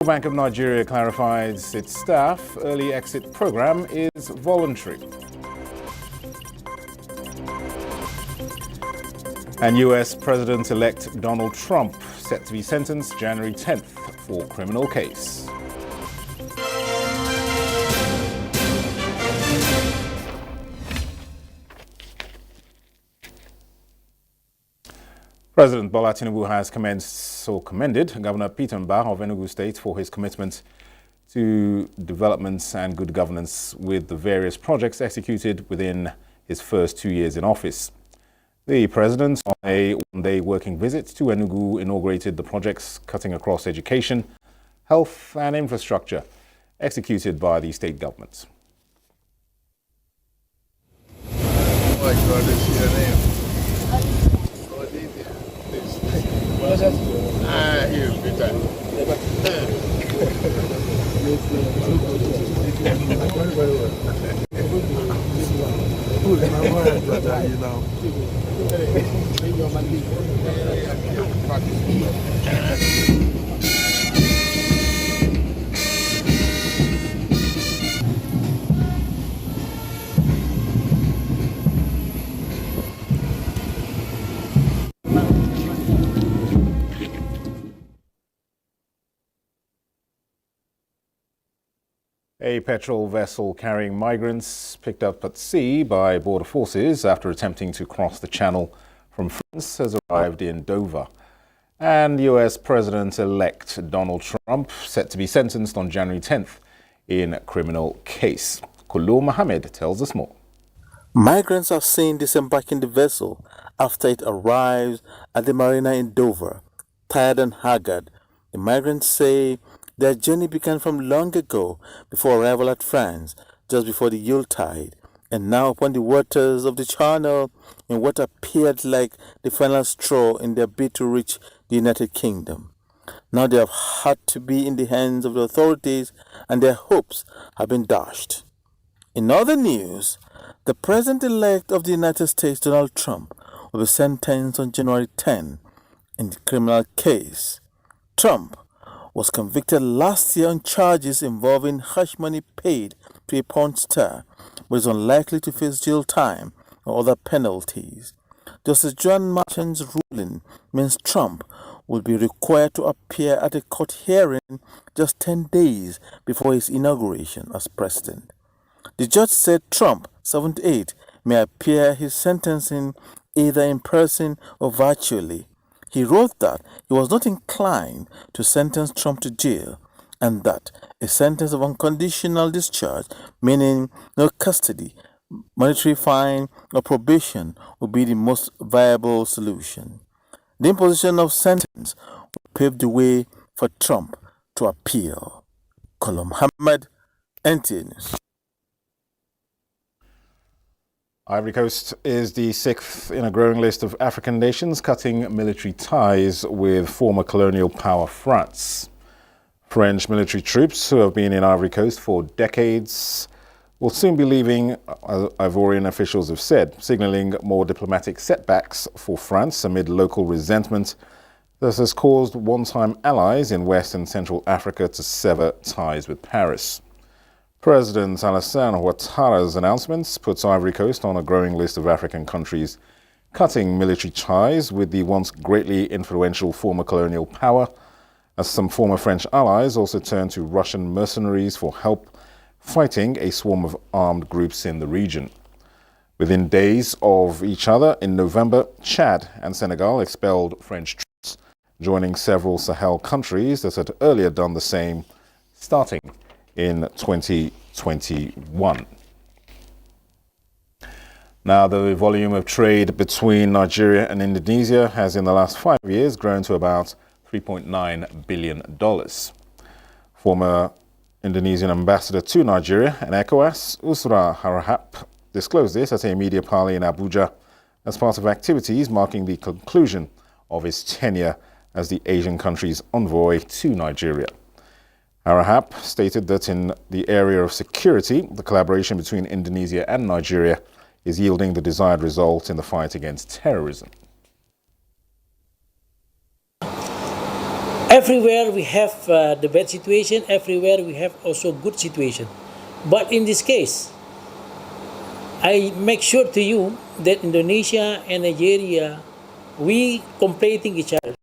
The Bank of Nigeria clarifies its staff early exit program is voluntary. And US President-elect Donald Trump set to be sentenced January 10th for criminal case. President Bola Tinubu has commended Governor Peter Mbah of Enugu State for his commitment to developments and good governance with the various projects executed within his first 2 years in office. The president, on a one-day working visit to Enugu, inaugurated the projects cutting across education, health and infrastructure executed by the state government. Oh my God, is your name? Here, Peter. A petrol vessel carrying migrants picked up at sea by border forces after attempting to cross the channel from France has arrived in Dover. And US President-elect Donald Trump set to be sentenced on January 10th in a criminal case. Kolo Mohammed tells us more. Migrants are seen disembarking the vessel after it arrives at the marina in Dover. Tired and haggard, the migrants say their journey began from long ago, before arrival at France, just before the Yuletide, and now upon the waters of the Channel in what appeared like the final straw in their bid to reach the United Kingdom. Now they have had to be in the hands of the authorities, and their hopes have been dashed. In other news, the President-elect of the United States, Donald Trump, will be sentenced on January 10 in the criminal case. Trump was convicted last year on charges involving hush money paid to a porn star, but is unlikely to face jail time or other penalties. Justice John Merchan's ruling means Trump will be required to appear at a court hearing just 10 days before his inauguration as president. The judge said Trump, 78, may appear his sentencing either in person or virtually. He wrote that he was not inclined to sentence Trump to jail and that a sentence of unconditional discharge, meaning no custody, monetary fine, or probation, would be the most viable solution. The imposition of sentence would pave the way for Trump to appeal. Kolo Mohammed, NTA News. Ivory Coast is the sixth in a growing list of African nations cutting military ties with former colonial power France. French military troops who have been in Ivory Coast for decades will soon be leaving, Ivorian officials have said, signaling more diplomatic setbacks for France amid local resentment that has caused one-time allies in West and Central Africa to sever ties with Paris. President Alassane Ouattara's announcements puts Ivory Coast on a growing list of African countries cutting military ties with the once greatly influential former colonial power, as some former French allies also turn to Russian mercenaries for help fighting a swarm of armed groups in the region. Within days of each other, in November, Chad and Senegal expelled French troops, joining several Sahel countries that had earlier done the same, starting in 2021. Now, the volume of trade between Nigeria and Indonesia has in the last 5 years grown to about $3.9 billion. Former Indonesian ambassador to Nigeria and ECOWAS, Usra Harahap, disclosed this at a media parley in Abuja as part of activities marking the conclusion of his tenure as the Asian country's envoy to Nigeria. Harahap stated that in the area of security, the collaboration between Indonesia and Nigeria is yielding the desired result in the fight against terrorism. everywhere we have the bad situation, everywhere we have also good situation. But in this case, I make sure to you that Indonesia and Nigeria, we completing each other.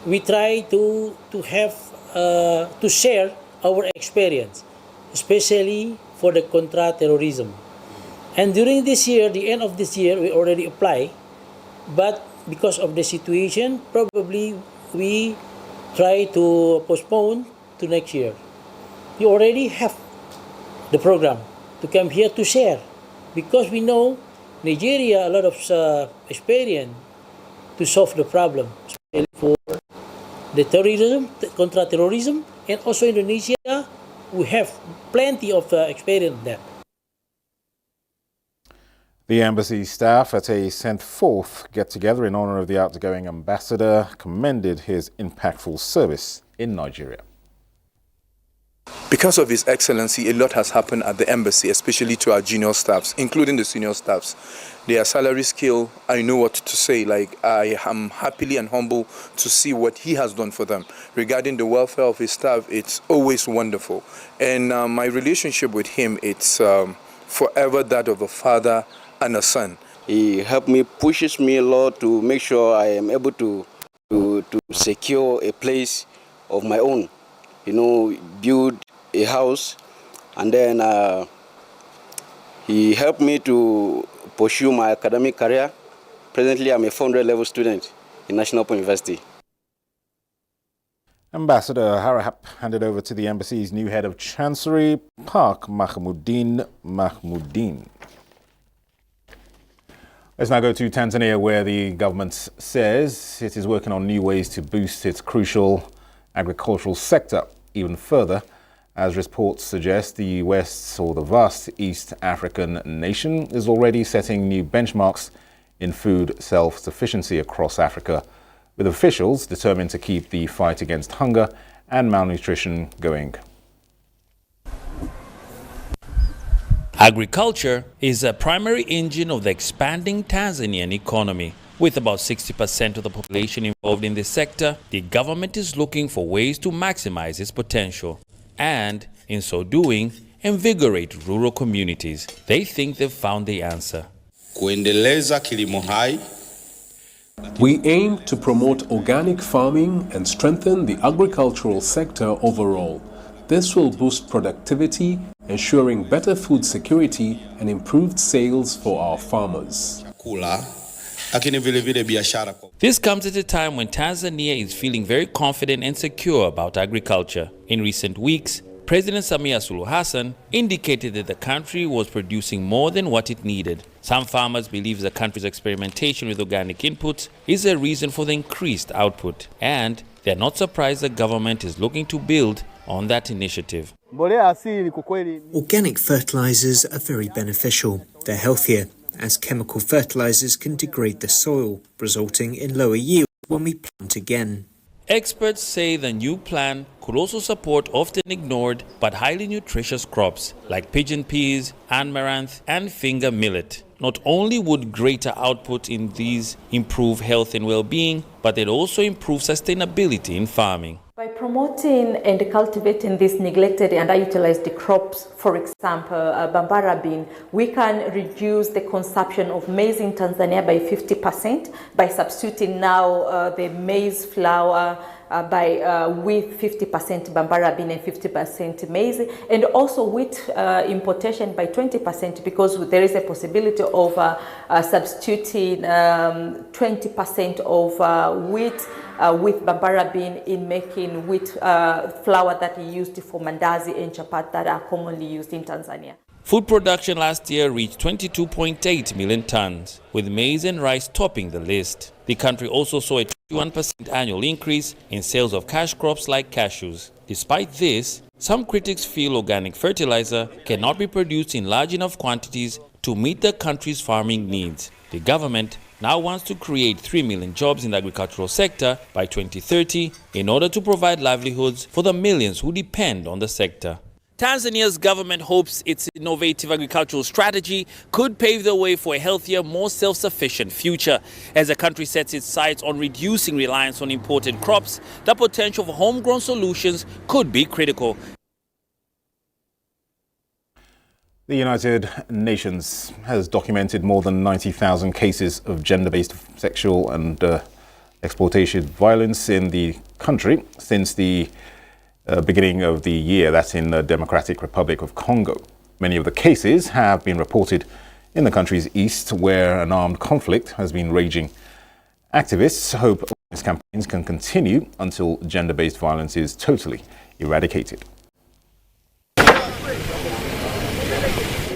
We try to have to share our experience, especially for the contra-terrorism. And during this year, the end of this year, we already apply, but because of the situation, probably we try to postpone to next year. We already have the program to come here to share, because we know Nigeria a lot of experience to solve the problem, especially for the terrorism, contra-terrorism, and also Indonesia, we have plenty of experience there. The embassy staff at a sent forth get-together in honor of the outgoing ambassador commended his impactful service in Nigeria. Because of His Excellency, a lot has happened at the embassy, especially to our junior staffs, including the senior staffs. Their salary scale, I know what to say. Like, I am happily and humble to see what he has done for them. Regarding the welfare of his staff, it's always wonderful. And my relationship with him, it's forever that of a father and a son. He helped me, pushes me a lot to make sure I am able to secure a place of my own. You know, build a house, and then he helped me to pursue my academic career. Presently, I'm a 400 level student in National Open University. Ambassador Harahap handed over to the embassy's new head of Chancery, Park Mahmoudin. Let's now go to Tanzania, where the government says it is working on new ways to boost its crucial agricultural sector even further. As reports suggest, the vast East African nation is already setting new benchmarks in food self-sufficiency across Africa, with officials determined to keep the fight against hunger and malnutrition going. Agriculture is a primary engine of the expanding Tanzanian economy. With about 60% of the population involved in this sector, the government is looking for ways to maximize its potential and, in so doing, invigorate rural communities. They think they've found the answer. Kuendeleza kilimo hai. We aim to promote organic farming and strengthen the agricultural sector overall. This will boost productivity, ensuring better food security and improved sales for our farmers. This comes at a time when Tanzania is feeling very confident and secure about agriculture. In recent weeks, President Samia Suluhu Hassan indicated that the country was producing more than what it needed. Some farmers believe the country's experimentation with organic inputs is a reason for the increased output, and they're not surprised the government is looking to build on that initiative. Organic fertilizers are very beneficial. They're healthier, as chemical fertilizers can degrade the soil, resulting in lower yield when we plant again. Experts say the new plan could also support often ignored but highly nutritious crops like pigeon peas, amaranth, and finger millet. Not only would greater output in these improve health and well-being, but it also improve sustainability in farming. By promoting and cultivating these neglected and underutilized crops, for example, Bambara bean, we can reduce the consumption of maize in Tanzania by 50% by substituting now the maize flour with 50% Bambara bean and 50% maize, and also wheat importation by 20%, because there is a possibility of substituting 20% of wheat with Bambara bean in making wheat flour that is used for mandazi and chapat that are commonly used in Tanzania. Food production last year reached 22.8 million tons, with maize and rice topping the list. The country also saw a 21% annual increase in sales of cash crops like cashews. Despite this, some critics feel organic fertilizer cannot be produced in large enough quantities to meet the country's farming needs. The government now wants to create 3 million jobs in the agricultural sector by 2030 in order to provide livelihoods for the millions who depend on the sector. Tanzania's government hopes its innovative agricultural strategy could pave the way for a healthier, more self-sufficient future. As the country sets its sights on reducing reliance on imported crops, the potential for homegrown solutions could be critical. The United Nations has documented more than 90,000 cases of gender-based sexual and exploitation violence in the country since the beginning of the year. That's in the Democratic Republic of Congo. Many of the cases have been reported in the country's east, where an armed conflict has been raging. Activists hope these campaigns can continue until gender-based violence is totally eradicated.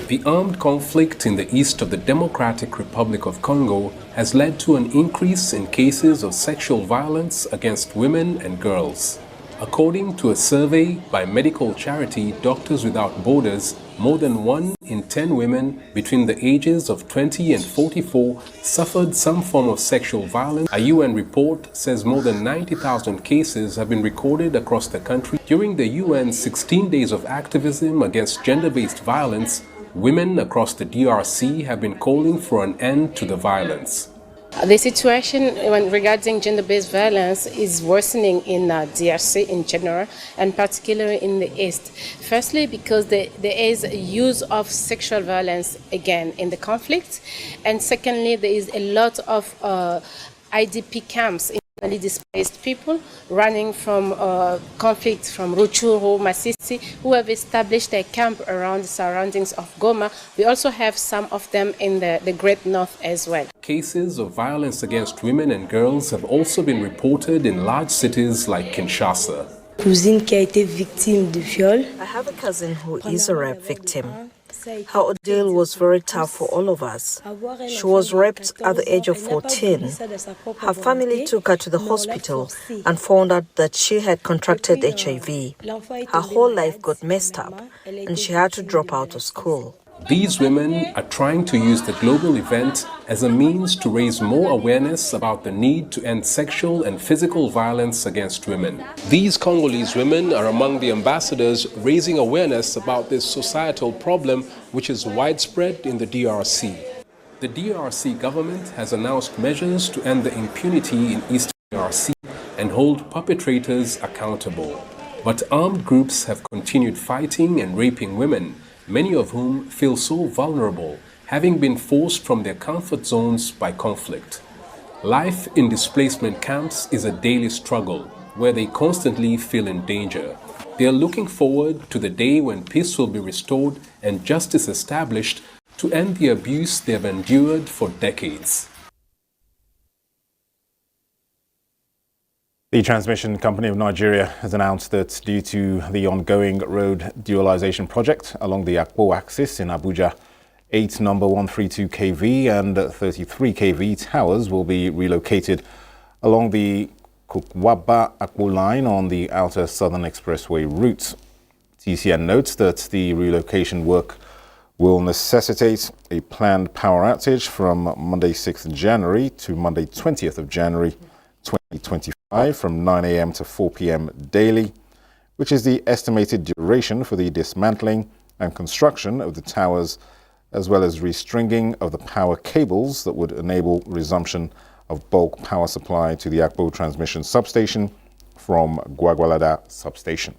The armed conflict in the east of the Democratic Republic of Congo has led to an increase in cases of sexual violence against women and girls. According to a survey by medical charity Doctors Without Borders, more than 1 in 10 women between the ages of 20 and 44 suffered some form of sexual violence. A UN report says more than 90,000 cases have been recorded across the country. During the UN's 16 days of activism against gender-based violence, women across the DRC have been calling for an end to the violence. The situation regarding gender-based violence is worsening in DRC in general, and particularly in the East. Firstly, because there is a use of sexual violence again in the conflict, and secondly, there is a lot of IDP camps, internally displaced people running from conflict from Ruchuru, Masisi, who have established their camp around the surroundings of Goma. We also have some of them in the Great North as well. Cases of violence against women and girls have also been reported in large cities like Kinshasa. I have a cousin who is a rape victim. Her ordeal was very tough for all of us. She was raped at the age of 14. Her family took her to the hospital and found out that she had contracted HIV. Her whole life got messed up and she had to drop out of school. These women are trying to use the global event as a means to raise more awareness about the need to end sexual and physical violence against women. These Congolese women are among the ambassadors raising awareness about this societal problem, which is widespread in the DRC. The DRC government has announced measures to end the impunity in East DRC and hold perpetrators accountable. But armed groups have continued fighting and raping women, many of whom feel so vulnerable, having been forced from their comfort zones by conflict. Life in displacement camps is a daily struggle, where they constantly feel in danger. They are looking forward to the day when peace will be restored and justice established to end the abuse they have endured for decades. The Transmission Company of Nigeria has announced that due to the ongoing road dualization project along the Akpo axis in Abuja, 8 number 132 kV and 33 kV towers will be relocated along the Kukwaba-Akpo line on the Outer Southern Expressway route. TCN notes that the relocation work will necessitate a planned power outage from Monday 6th January to Monday 20th of January 2025 from 9 a.m. to 4 p.m. daily, which is the estimated duration for the dismantling and construction of the towers, as well as restringing of the power cables that would enable resumption of bulk power supply to the Akpo transmission substation from Gwagwalada substation.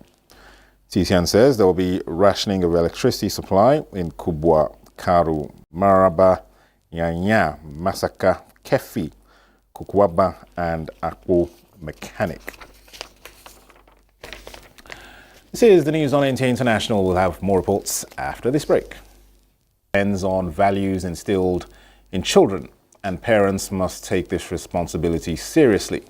TCN says there will be rationing of electricity supply in Kubwa, Karu, Maraba, Nyanya, Masaka, Kefi, Kukwaba and Akpo Mechanic. This is the news on NTA International. We'll have more reports after this break. Depends on values instilled in children, and parents must take this responsibility seriously.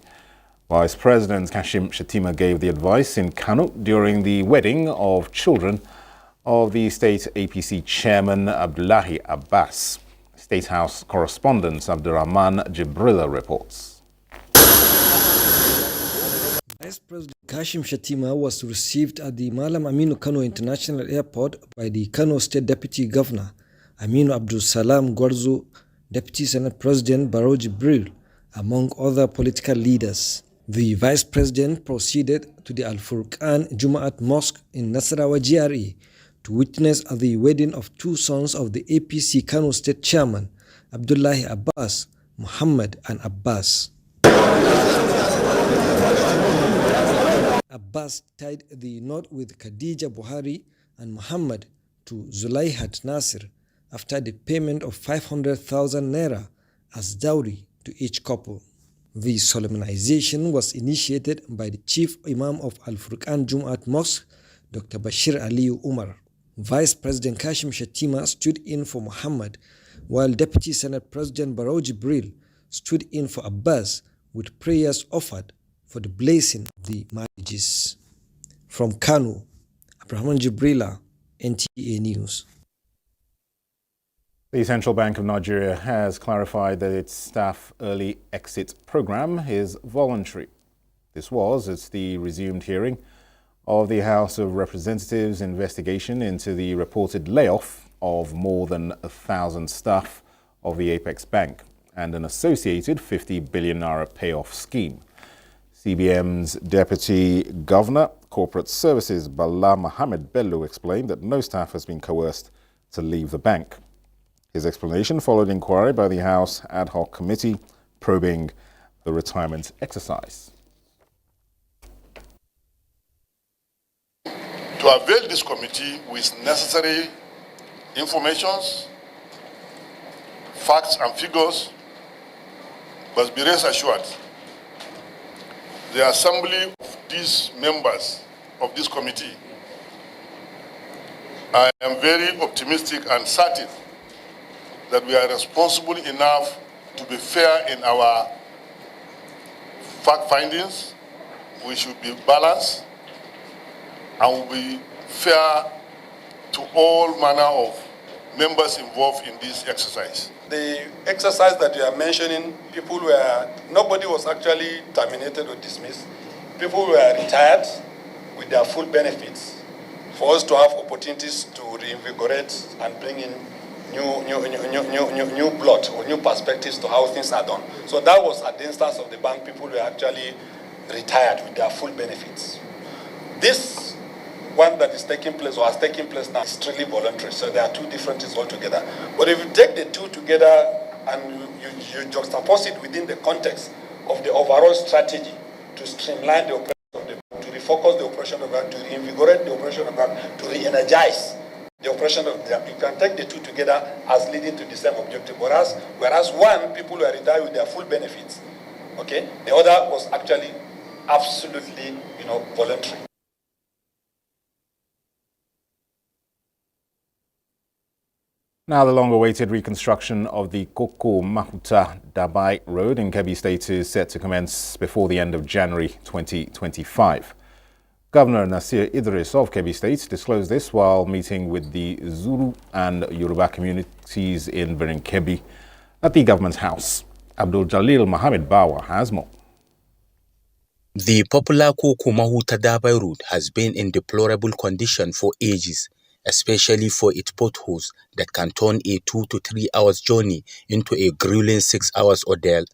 Vice President Kashim Shettima gave the advice in Kano during the wedding of children of the state APC chairman Abdullahi Abbas. State House correspondent Abdurrahman Jibrila reports. Vice President Kashim Shettima was received at the Malam Aminu Kano International Airport by the Kano State Deputy Governor Aminu Abdul Salam Gwarzo, Deputy Senate President Barrow Jibril, among other political leaders. The Vice President proceeded to the Al Furqan Jumaat Mosque in Nasarawa GRA to witness the wedding of two sons of the APC Kano State Chairman, Abdullahi Abbas, Muhammad and Abbas. Abbas tied the knot with Khadija Buhari and Muhammad to Zulaihat Nasir after the payment of 500,000 naira as dowry to each couple. The solemnization was initiated by the Chief Imam of Al Furqan Jumaat Mosque, Dr. Bashir Aliyu Umar. Vice President Kashim Shettima stood in for Muhammad, while Deputy Senate President Barrow Jibril stood in for Abbas with prayers offered for the blessing of the marriages. From Kano, Abraham Jibrila, NTA News. The Central Bank of Nigeria has clarified that its staff early exit program is voluntary. This was at the resumed hearing of the House of Representatives investigation into the reported layoff of more than 1,000 staff of the Apex Bank and an associated 50 billion naira payoff scheme. CBN's Deputy Governor, Corporate Services, Bala Mohammed Bello, explained that no staff has been coerced to leave the bank. His explanation followed inquiry by the House Ad Hoc Committee probing the retirement exercise. To avail this committee with necessary informations, facts and figures, must be rest assured the assembly of these members of this committee, I am very optimistic and certain that we are responsible enough to be fair in our fact findings. We should be balanced and will be fair to all manner of members involved in this exercise. The exercise that you are mentioning, nobody was actually terminated or dismissed. People were retired with their full benefits for us to have opportunities to reinvigorate and bring in new blood or new perspectives to how things are done. So that was at the instance of the bank. People were actually retired with their full benefits. This one that is taking place or has taken place now is strictly voluntary. So there are two different things altogether. But if you take the two together and you juxtapose it within the context of the overall strategy to streamline the operation of the bank, to refocus the operation of the bank, to reinvigorate the operation of the bank, to re-energize the operation of the bank, you can take the two together as leading to the same objective. Whereas one, people were retired with their full benefits. Okay? The other was actually absolutely, voluntary. Now, the long-awaited reconstruction of the Koko Mahuta Dabai Road in Kebbi State is set to commence before the end of January 2025. Governor Nasir Idris of Kebbi State disclosed this while meeting with the Zulu and Yoruba communities in Birnin Kebbi at the government house. Abdul Jalil Mohammed Bawa has more. The popular Koko Mahuta Dabai Road has been in deplorable condition for ages, especially for its potholes that can turn a 2 to 3 hours journey into a grueling 6 hours ordeal.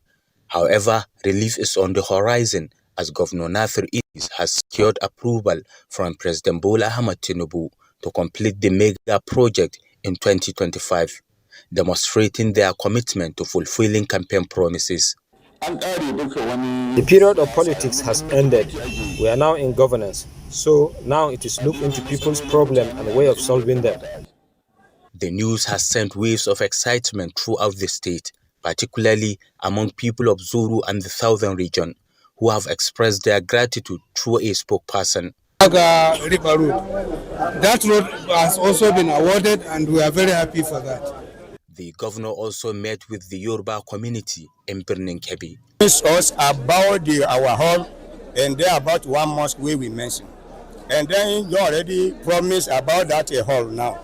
However, relief is on the horizon as Governor Nasir Idris has secured approval from President Bola Ahmed Tinubu to complete the mega project in 2025, demonstrating their commitment to fulfilling campaign promises. The period of politics has ended. We are now in governance. So now it is look into people's problem and way of solving them. The news has sent waves of excitement throughout the state, particularly among people of Zuru and the southern region, who have expressed their gratitude through a spokesperson. That road has also been awarded and we are very happy for that. The governor also met with the Yoruba community in Birnin Kebbi. Us about our hall and there about one mosque we mentioned. And then you already promised about that hall now.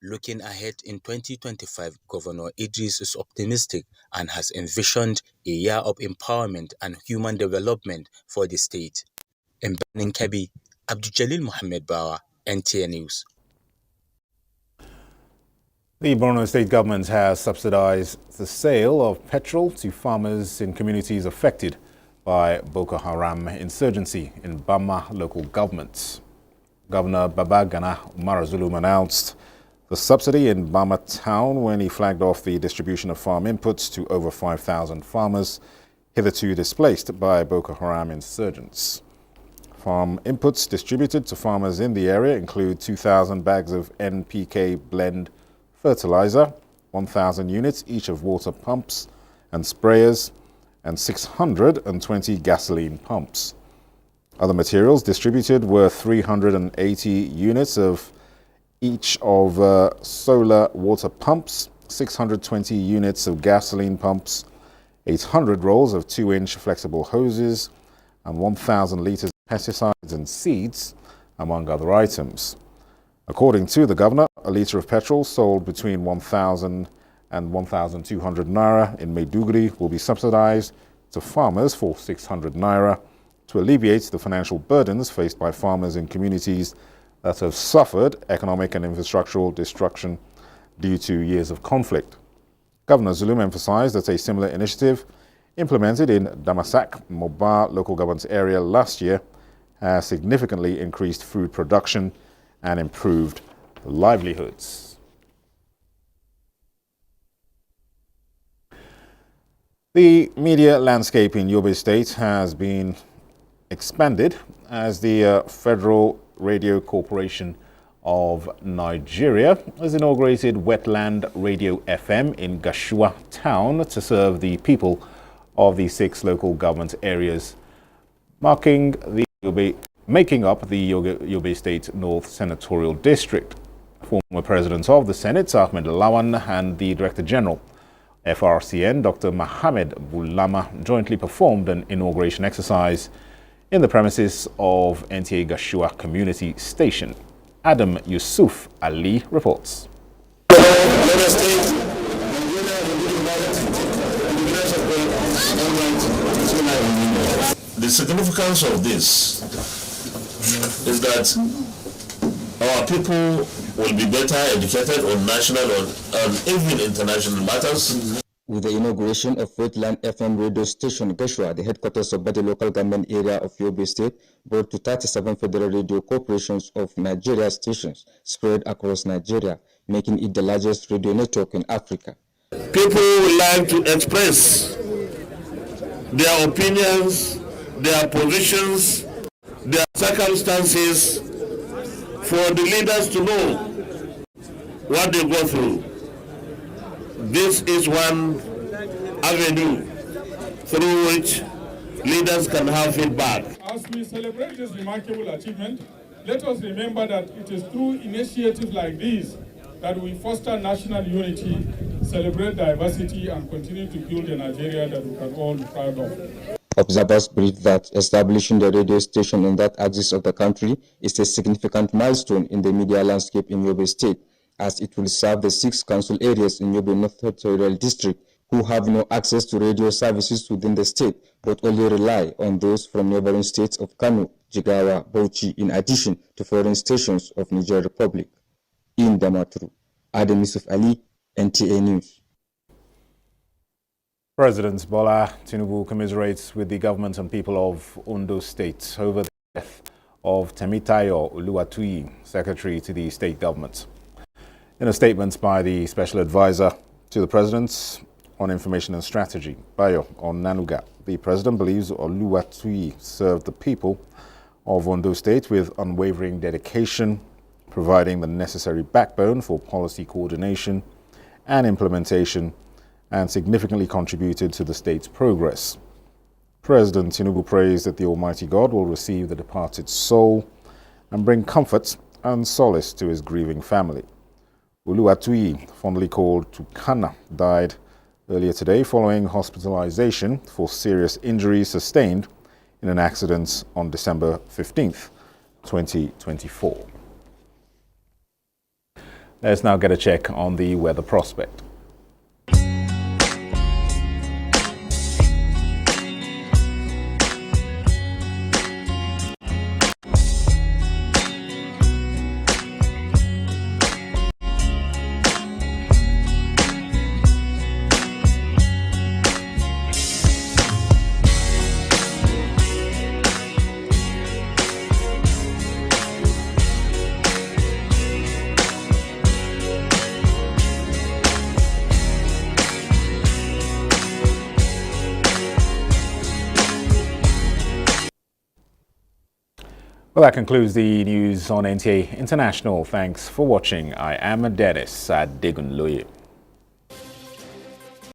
Looking ahead in 2025, Governor Idris is optimistic and has envisioned a year of empowerment and human development for the state. In Birnin Kebbi, Abdul Jalil Mohammed Bawa, NTA News. The Borno State government has subsidized the sale of petrol to farmers in communities affected by Boko Haram insurgency in Bama local government. Governor Babagana Umar Zulum announced the subsidy in Bama town when he flagged off the distribution of farm inputs to over 5,000 farmers hitherto displaced by Boko Haram insurgents. Farm inputs distributed to farmers in the area include 2,000 bags of NPK blend fertilizer, 1,000 units each of water pumps and sprayers, and 620 gasoline pumps. Other materials distributed were 380 units of each of solar water pumps, 620 units of gasoline pumps, 800 rolls of 2-inch flexible hoses, and 1,000 liters of pesticides and seeds, among other items. According to the governor, a litre of petrol sold between 1,000 and 1,200 naira in Maiduguri will be subsidized to farmers for 600 naira to alleviate the financial burdens faced by farmers in communities that have suffered economic and infrastructural destruction due to years of conflict. Governor Zulum emphasized that a similar initiative implemented in Damasak, Moba local government area last year has significantly increased food production and improved livelihoods. The media landscape in Yobe State has been expanded as the Federal Radio Corporation of Nigeria has inaugurated Wetland Radio FM in Gashua town to serve the people of the 6 local government areas, making up the Yobe State North Senatorial District. Former President of the Senate, Ahmed Lawan, and the Director General, FRCN, Dr. Mohamed Bulama, jointly performed an inauguration exercise in the premises of NTA Gashua Community Station. Adam Yusuf Ali reports. The significance of this is that our people will be better educated on national and even international matters. With the inauguration of Wetland FM radio station Gashua, the headquarters of the local government area of Yobe State, brought to 37 federal radio corporations of Nigeria stations spread across Nigeria, making it the largest radio network in Africa. People would like to express their opinions, their positions, their circumstances, for the leaders to know what they go through. This is one avenue through which leaders can have feedback. As we celebrate this remarkable achievement, let us remember that it is through initiatives like these that we foster national unity, celebrate diversity, and continue to build a Nigeria that we can all be proud of. Observers believe that establishing the radio station in that axis of the country is a significant milestone in the media landscape in Yobe State, as it will serve the 6 council areas in Yobe North Territorial District who have no access to radio services within the state, but only rely on those from neighboring states of Kano, Jigawa, Bauchi, in addition to foreign stations of Niger Republic. In Damaturu, Adam Yusuf Ali, NTA News. President Bola Tinubu commiserates with the government and people of Ondo State over the death of Temitayo Oluwatuyi, Secretary to the state government. In a statement by the Special Advisor to the President on Information and Strategy, Bayo Onanuga, the President believes Oluwatuyi served the people of Ondo State with unwavering dedication, providing the necessary backbone for policy coordination and implementation, and significantly contributed to the state's progress. President Tinubu prays that the Almighty God will receive the departed soul and bring comfort and solace to his grieving family. Oluwatuyi, fondly called Tukana, died earlier today following hospitalization for serious injuries sustained in an accident on December 15th, 2024. Let's now get a check on the weather prospect. Well, that concludes the news on NTA International. Thanks for watching. I am Dennis Adegunloye.